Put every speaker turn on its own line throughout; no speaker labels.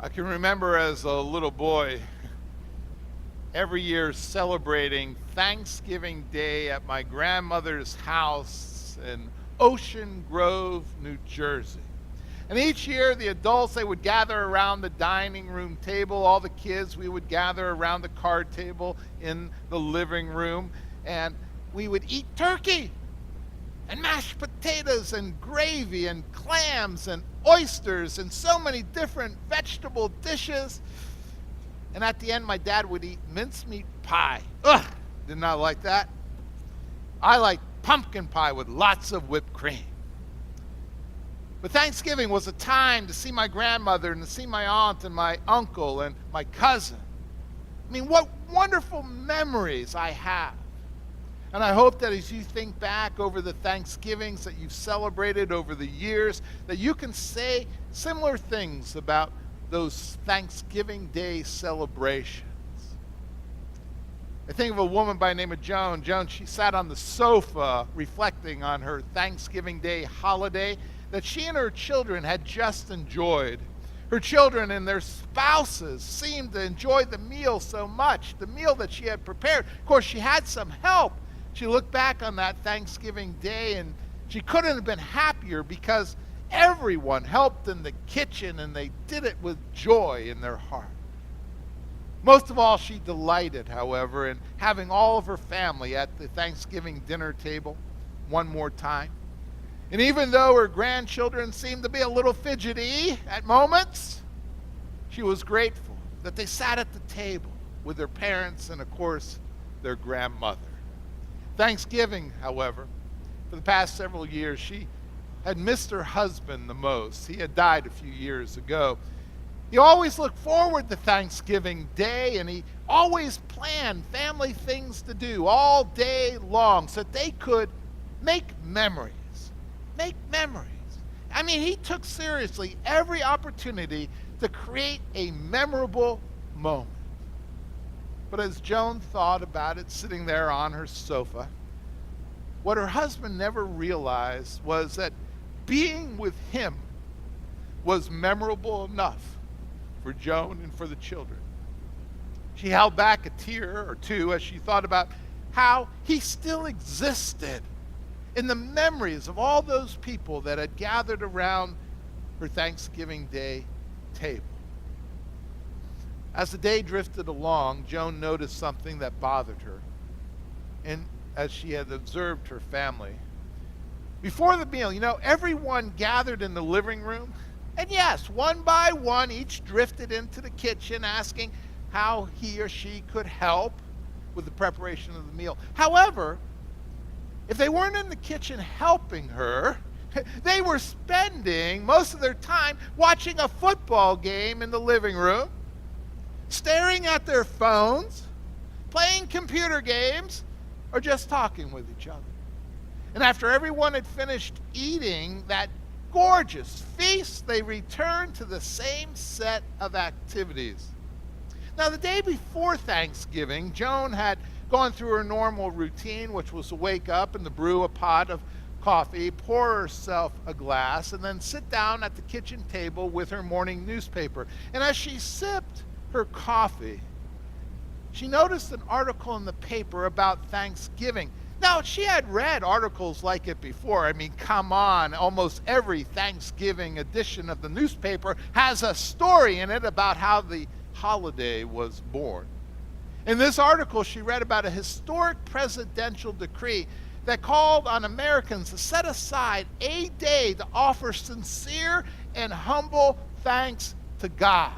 I can remember as a little boy every year celebrating Thanksgiving Day at my grandmother's house in Ocean Grove, New Jersey. And each year the adults, they would gather around the dining room table. All the kids, we would gather around the card table in the living room, and we would eat turkey and mashed potatoes and gravy and clams and oysters and so many different vegetable dishes. And at the end, my dad would eat mincemeat pie. Ugh, did not like that. I like pumpkin pie with lots of whipped cream. But Thanksgiving was a time to see my grandmother and to see my aunt and my uncle and my cousin. I mean, what wonderful memories I have. And I hope that as you think back over the Thanksgivings that you've celebrated over the years, that you can say similar things about those Thanksgiving Day celebrations. I think of a woman by the name of Joan. Joan, she sat on the sofa reflecting on her Thanksgiving Day holiday that she and her children had just enjoyed. Her children and their spouses seemed to enjoy the meal so much, the meal that she had prepared. Of course, she had some help. She looked back on that Thanksgiving Day and she couldn't have been happier because everyone helped in the kitchen and they did it with joy in their heart. Most of all, she delighted, however, in having all of her family at the Thanksgiving dinner table one more time. And even though her grandchildren seemed to be a little fidgety at moments, she was grateful that they sat at the table with their parents and, of course, their grandmother. Thanksgiving, however, for the past several years, she had missed her husband the most. He had died a few years ago. He always looked forward to Thanksgiving Day, and he always planned family things to do all day long so that they could make memories. Make memories. I mean, he took seriously every opportunity to create a memorable moment. But as Joan thought about it, sitting there on her sofa, what her husband never realized was that being with him was memorable enough for Joan and for the children. She held back a tear or two as she thought about how he still existed in the memories of all those people that had gathered around her Thanksgiving Day table. As the day drifted along, Joan noticed something that bothered her, and as she had observed her family. Before the meal, everyone gathered in the living room, and yes, one by one, each drifted into the kitchen asking how he or she could help with the preparation of the meal. However, if they weren't in the kitchen helping her, they were spending most of their time watching a football game in the living room, staring at their phones, playing computer games, or just talking with each other. And after everyone had finished eating that gorgeous feast, they returned to the same set of activities. Now, the day before Thanksgiving, Joan had gone through her normal routine, which was to wake up and to brew a pot of coffee, pour herself a glass, and then sit down at the kitchen table with her morning newspaper. And as she sipped her coffee, she noticed an article in the paper about Thanksgiving. Now, she had read articles like it before. I mean, come on, almost every Thanksgiving edition of the newspaper has a story in it about how the holiday was born. In this article, she read about a historic presidential decree that called on Americans to set aside a day to offer sincere and humble thanks to God.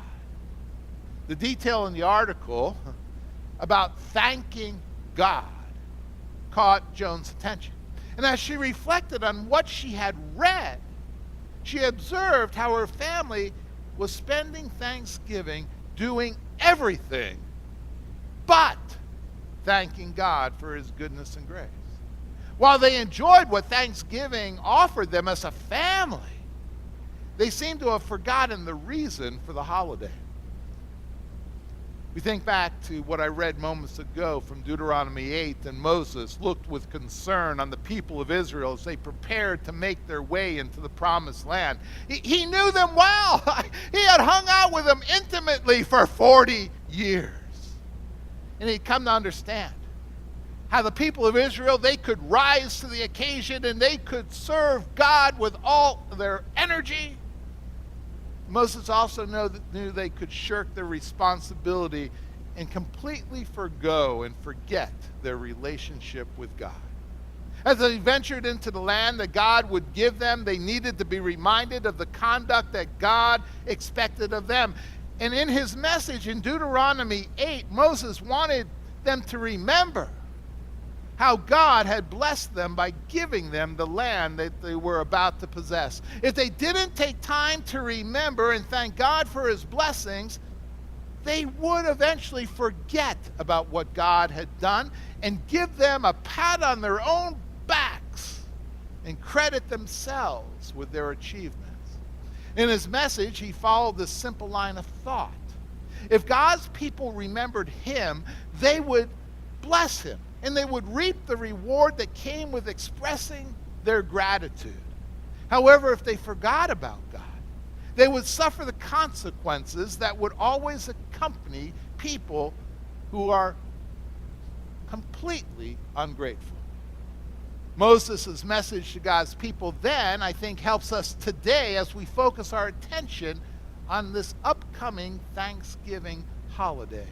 The detail in the article about thanking God caught Joan's attention. And as she reflected on what she had read, she observed how her family was spending Thanksgiving doing everything but thanking God for his goodness and grace. While they enjoyed what Thanksgiving offered them as a family, they seemed to have forgotten the reason for the holiday. We think back to what I read moments ago from Deuteronomy 8, and Moses looked with concern on the people of Israel as they prepared to make their way into the promised land. He knew them well. He God hung out with him intimately for 40 years. And he'd come to understand how the people of Israel, they could rise to the occasion and they could serve God with all their energy. Moses also knew they could shirk their responsibility and completely forgo and forget their relationship with God. As they ventured into the land that God would give them, they needed to be reminded of the conduct that God expected of them. And in his message in Deuteronomy 8, Moses wanted them to remember how God had blessed them by giving them the land that they were about to possess. If they didn't take time to remember and thank God for his blessings, they would eventually forget about what God had done and give them a pat on their own backs and credit themselves with their achievements. In his message, he followed this simple line of thought. If God's people remembered him, they would bless him, and they would reap the reward that came with expressing their gratitude. However, if they forgot about God, they would suffer the consequences that would always accompany people who are completely ungrateful. Moses' message to God's people then, I think, helps us today as we focus our attention on this upcoming Thanksgiving holiday.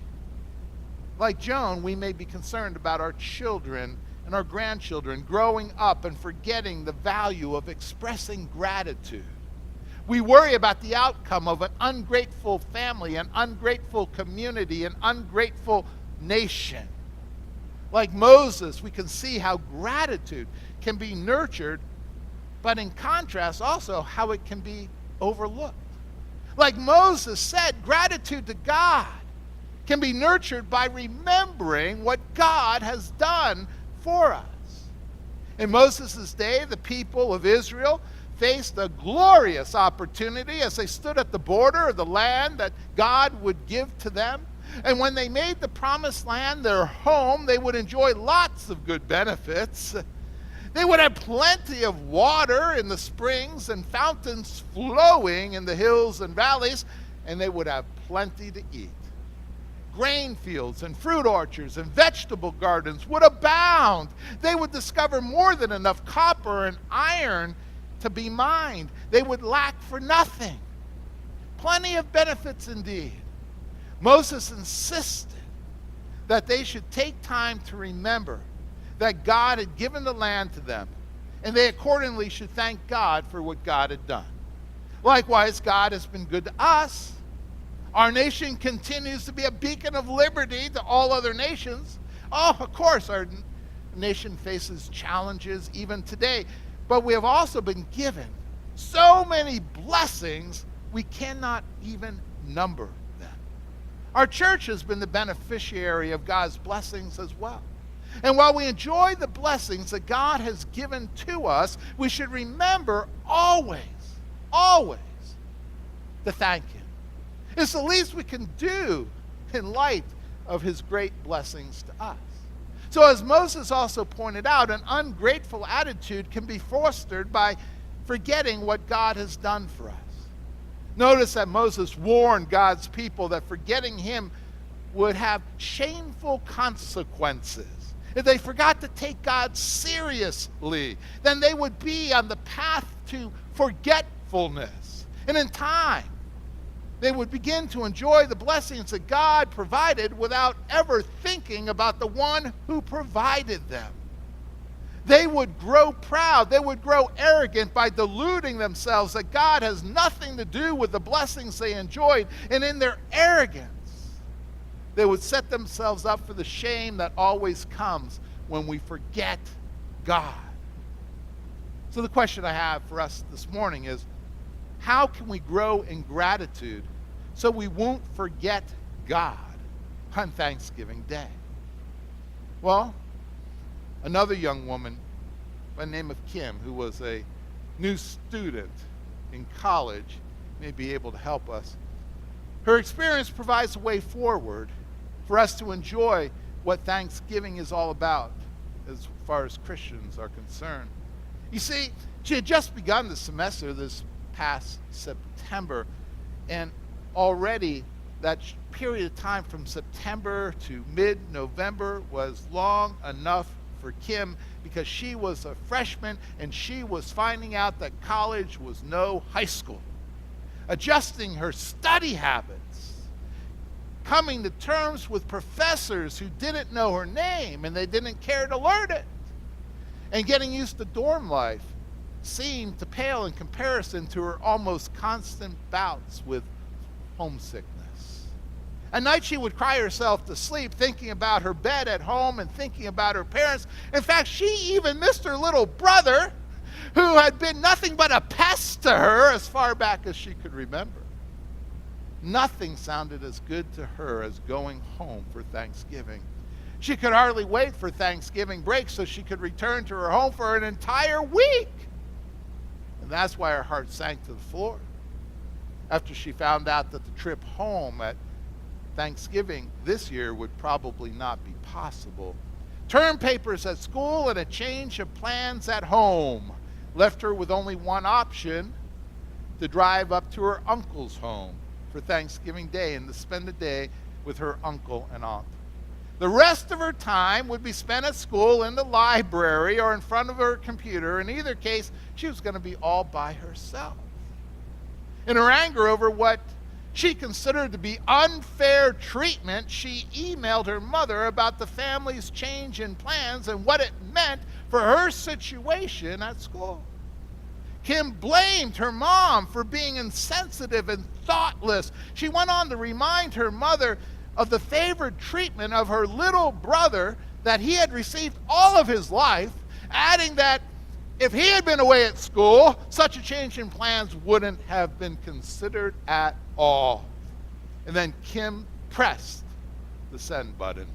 Like Joan, we may be concerned about our children and our grandchildren growing up and forgetting the value of expressing gratitude. We worry about the outcome of an ungrateful family, an ungrateful community, an ungrateful nation. Like Moses, we can see how gratitude can be nurtured, but in contrast also how it can be overlooked. Like Moses said, gratitude to God can be nurtured by remembering what God has done for us. In Moses' day, the people of Israel faced a glorious opportunity as they stood at the border of the land that God would give to them. And when they made the promised land their home, they would enjoy lots of good benefits. They would have plenty of water in the springs and fountains flowing in the hills and valleys, and they would have plenty to eat. Grain fields and fruit orchards and vegetable gardens would abound. They would discover more than enough copper and iron to be mined. They would lack for nothing. Plenty of benefits indeed. Moses insisted that they should take time to remember that God had given the land to them, and they accordingly should thank God for what God had done. Likewise, God has been good to us. Our nation continues to be a beacon of liberty to all other nations. Oh, of course, our nation faces challenges even today, but we have also been given so many blessings we cannot even number them. Our church has been the beneficiary of God's blessings as well. And while we enjoy the blessings that God has given to us, we should remember always to thank him. It's the least we can do in light of his great blessings to us. So as Moses also pointed out, an ungrateful attitude can be fostered by forgetting what God has done for us. Notice that Moses warned God's people that forgetting him would have shameful consequences. If they forgot to take God seriously, then they would be on the path to forgetfulness. And in time, they would begin to enjoy the blessings that God provided without ever thinking about the one who provided them. They would grow proud. They would grow arrogant by deluding themselves that God has nothing to do with the blessings they enjoyed. And in their arrogance, they would set themselves up for the shame that always comes when we forget God. So the question I have for us this morning is, how can we grow in gratitude so we won't forget God on Thanksgiving Day? Well, another young woman by the name of Kim, who was a new student in college, may be able to help us. Her experience provides a way forward for us to enjoy what Thanksgiving is all about as far as Christians are concerned. You see, she had just begun the semester this past September, and already that period of time from September to mid-November was long enough for Kim, because she was a freshman and she was finding out that college was no high school. Adjusting her study habits, coming to terms with professors who didn't know her name and they didn't care to learn it, and getting used to dorm life seemed to pale in comparison to her almost constant bouts with homesickness. At night she would cry herself to sleep thinking about her bed at home and thinking about her parents. In fact, she even missed her little brother, who had been nothing but a pest to her as far back as she could remember. Nothing sounded as good to her as going home for Thanksgiving. She could hardly wait for Thanksgiving break so she could return to her home for an entire week. And that's why her heart sank to the floor after she found out that the trip home at Thanksgiving this year would probably not be possible. Term papers at school and a change of plans at home left her with only one option: to drive up to her uncle's home for Thanksgiving Day and to spend the day with her uncle and aunt. The rest of her time would be spent at school, in the library, or in front of her computer. In either case, she was going to be all by herself. In her anger over what she considered to be unfair treatment, she emailed her mother about the family's change in plans and what it meant for her situation at school. Kim blamed her mom for being insensitive and thoughtless. She went on to remind her mother of the favored treatment of her little brother that he had received all of his life, adding that if he had been away at school, such a change in plans wouldn't have been considered at all. And then Kim pressed the send button.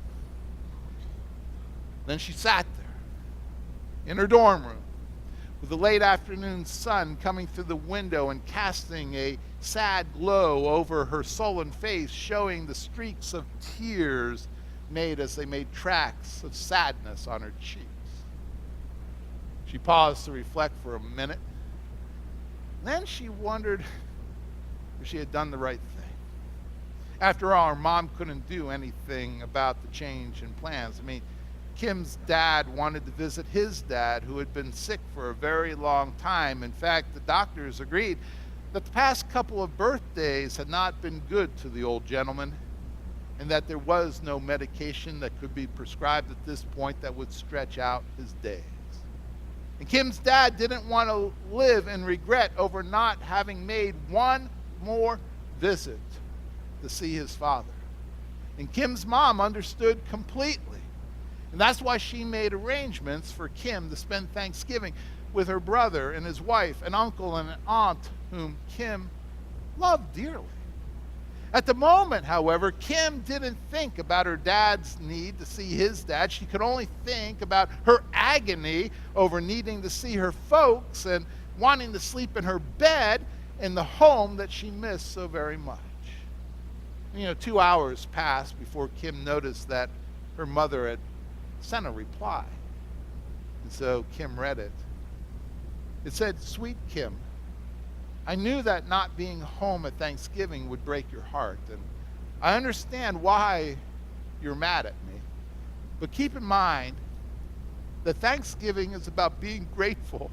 Then she sat there in her dorm room with the late afternoon sun coming through the window and casting a sad glow over her sullen face, showing the streaks of tears made as they made tracks of sadness on her cheeks. She paused to reflect for a minute. Then she wondered if she had done the right thing. After all, her mom couldn't do anything about the change in plans. I mean, Kim's dad wanted to visit his dad, who had been sick for a very long time. In fact, the doctors agreed that the past couple of birthdays had not been good to the old gentleman, and that there was no medication that could be prescribed at this point that would stretch out his days. And Kim's dad didn't want to live in regret over not having made one more visit to see his father. And Kim's mom understood completely. And that's why she made arrangements for Kim to spend Thanksgiving with her brother and his wife, an uncle and an aunt whom Kim loved dearly. At the moment, however, Kim didn't think about her dad's need to see his dad. She could only think about her agony over needing to see her folks and wanting to sleep in her bed in the home that she missed so very much. 2 hours passed before Kim noticed that her mother had sent a reply. And so Kim read it. It said, "Sweet Kim, I knew that not being home at Thanksgiving would break your heart, and I understand why you're mad at me. But keep in mind that Thanksgiving is about being grateful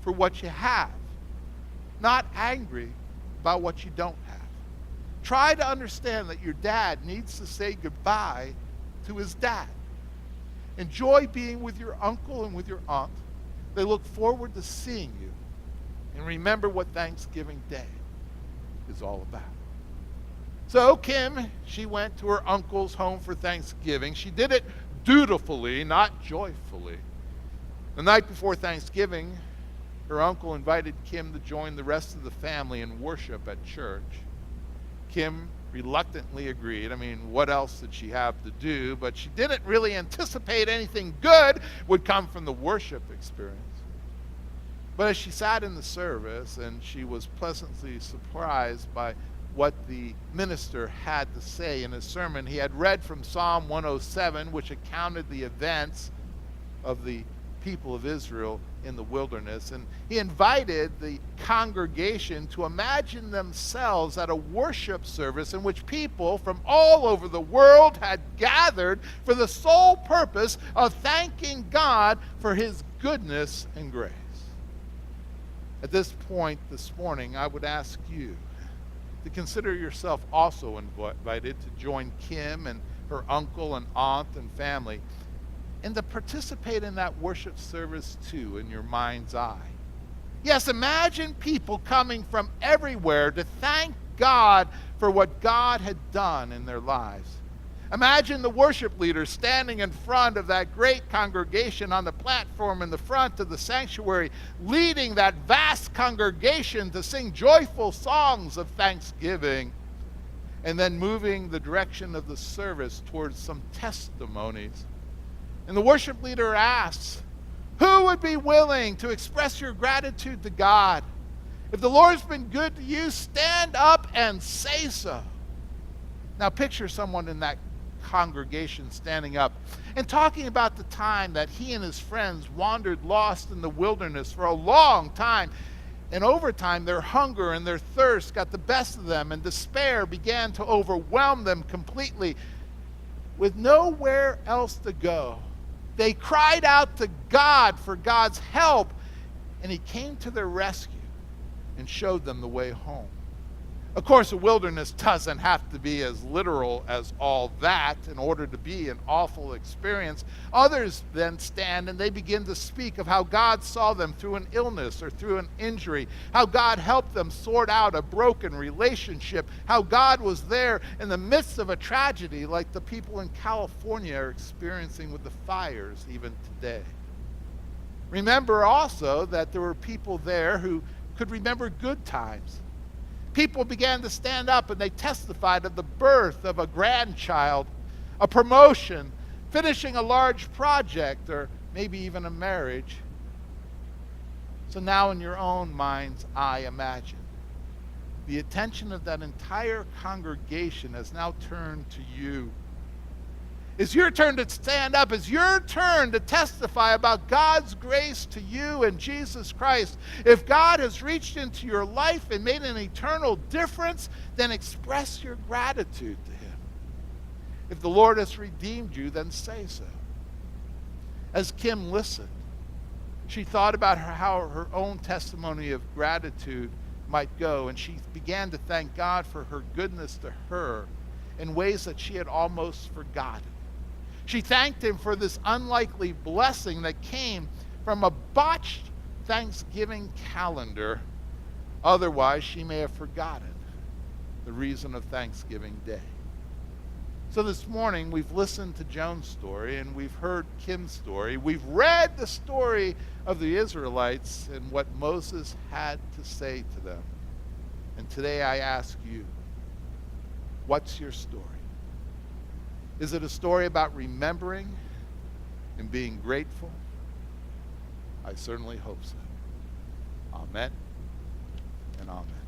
for what you have, not angry about what you don't have. Try to understand that your dad needs to say goodbye to his dad. Enjoy being with your uncle and with your aunt. They look forward to seeing you. And remember what Thanksgiving Day is all about." So Kim, she went to her uncle's home for Thanksgiving. She did it dutifully, not joyfully. The night before Thanksgiving, her uncle invited Kim to join the rest of the family in worship at church. Kim reluctantly agreed. I mean, what else did she have to do? But she didn't really anticipate anything good would come from the worship experience. But as she sat in the service, and she was pleasantly surprised by what the minister had to say in his sermon. He had read from Psalm 107, which accounted the events of the people of Israel in the wilderness. And he invited the congregation to imagine themselves at a worship service in which people from all over the world had gathered for the sole purpose of thanking God for his goodness and grace. At this point this morning, I would ask you to consider yourself also invited to join Kim and her uncle and aunt and family, and to participate in that worship service too in your mind's eye. Yes, imagine people coming from everywhere to thank God for what God had done in their lives. Imagine the worship leader standing in front of that great congregation on the platform in the front of the sanctuary, leading that vast congregation to sing joyful songs of thanksgiving, and then moving the direction of the service towards some testimonies. And the worship leader asks, who would be willing to express your gratitude to God? If the Lord's been good to you, stand up and say so. Now picture someone in that congregation standing up and talking about the time that he and his friends wandered lost in the wilderness for a long time. And over time, their hunger and their thirst got the best of them, and despair began to overwhelm them completely. With nowhere else to go, they cried out to God for God's help, and he came to their rescue and showed them the way home. Of course, the wilderness doesn't have to be as literal as all that in order to be an awful experience. Others then stand and they begin to speak of how God saw them through an illness or through an injury, how God helped them sort out a broken relationship, how God was there in the midst of a tragedy like the people in California are experiencing with the fires even today. Remember also that there were people there who could remember good times. People began to stand up and they testified of the birth of a grandchild, a promotion, finishing a large project, or maybe even a marriage. So now in your own mind's eye, imagine the attention of that entire congregation has now turned to you. It's your turn to stand up. It's your turn to testify about God's grace to you and Jesus Christ. If God has reached into your life and made an eternal difference, then express your gratitude to him. If the Lord has redeemed you, then say so. As Kim listened, she thought about how her own testimony of gratitude might go, and she began to thank God for her goodness to her in ways that she had almost forgotten. She thanked him for this unlikely blessing that came from a botched Thanksgiving calendar. Otherwise, she may have forgotten the reason of Thanksgiving Day. So this morning, we've listened to Joan's story and we've heard Kim's story. We've read the story of the Israelites and what Moses had to say to them. And today I ask you, what's your story? Is it a story about remembering and being grateful? I certainly hope so. Amen and amen.